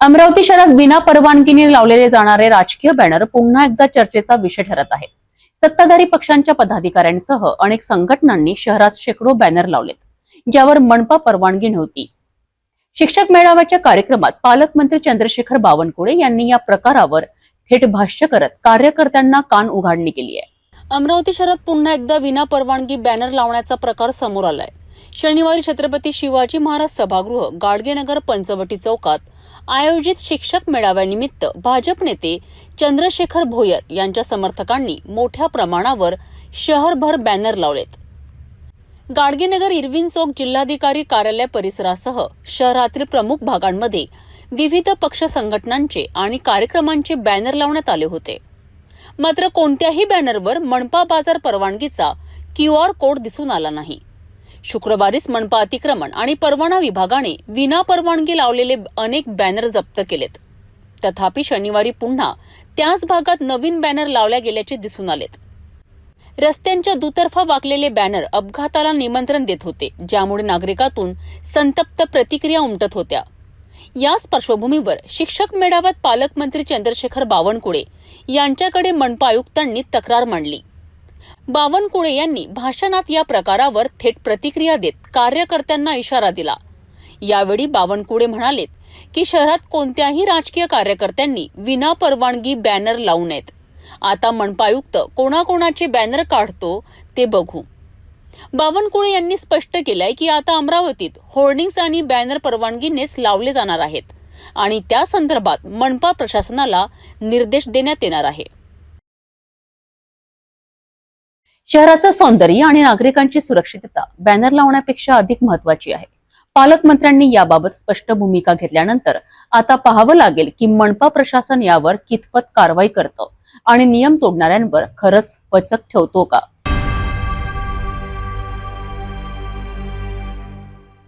अमरावती शहरात विना परवानगीने लावलेले जाणारे राजकीय बॅनर पुन्हा एकदा चर्चेचा विषय ठरत आहेत। सत्ताधारी पक्षांच्या पदाधिकाऱ्यांसह अनेक संघटनांनी शहरात शेकडो बॅनर लावलेत, ज्यावर मनपा परवानगी नव्हती। शिक्षक मेळाव्याच्या कार्यक्रमात पालकमंत्री चंद्रशेखर बावनकुळे यांनी या प्रकारावर थेट भाष्य करत कार्यकर्त्यांना कान उघाडणी केली आहे। अमरावती शहरात पुन्हा एकदा विना परवानगी बॅनर लावण्याचा प्रकार समोर आलाय। शनिवारी छत्रपती शिवाजी महाराज सभागृह, गाडगेनगर, पंचवटी चौकात आयोजित शिक्षक मेळाव्यानिमित्त भाजप नेते चंद्रशेखर भोयर यांच्या समर्थकांनी मोठ्या प्रमाणावर शहरभर बॅनर लावलेत। गाडगेनगर, इरविन चौक, जिल्हाधिकारी कार्यालय परिसरासह शहरातील प्रमुख भागांमध्ये विविध पक्ष संघटनांचे आणि कार्यक्रमांचे बॅनर लावण्यात आले होते। मात्र कोणत्याही बॅनरवर मनपा बाजार परवानगीचा QR कोड दिसून आला नाही। शुक्रवारीच मनपा अतिक्रमण आणि परवाना विभागाने विना परवानगी लावलेले अनेक बॅनर जप्त केलेत। तथापि शनिवारी पुन्हा त्याच भागात नवीन बॅनर लावल्या गेल्याचे दिसून आलेत। रस्त्यांच्या दुतर्फा वाकलेले बॅनर अपघाताला निमंत्रण देत होते, ज्यामुळे नागरिकातून संतप्त प्रतिक्रिया उमटत होत्या। याच पार्श्वभूमीवर शिक्षक मेळाव्यात पालकमंत्री चंद्रशेखर बावनकुळे यांच्याकडे मनपा आयुक्तांनी तक्रार मांडली। बावनकुळे यांनी भाषणात या प्रकारावर थेट प्रतिक्रिया देत कार्यकर्त्यांना इशारा दिला। यावेळी बावनकुळे म्हणालेत की शहरात कोणत्याही राजकीय कार्यकर्त्यांनी विना परवानगी बॅनर लावू नयेत। आता मनपा आयुक्त कोणाकोणाचे बॅनर काढतो ते बघू। बावनकुळे यांनी स्पष्ट केलंय की आता अमरावतीत होर्डिंग्स आणि बॅनर परवानगीनेच लावले जाणार आहेत आणि त्या संदर्भात मनपा प्रशासनाला निर्देश देण्यात येणार आहे। शहराचं सौंदर्य आणि नागरिकांची सुरक्षितता बॅनर लावण्यापेक्षा अधिक महत्त्वाची आहे। पालकमंत्र्यांनी याबाबत स्पष्ट भूमिका घेतल्यानंतर आता पाहावं लागेल की मनपा प्रशासन यावर कितपत कारवाई करतं आणि नियम तोडणाऱ्यांवर खरंच वचक ठेवतो का।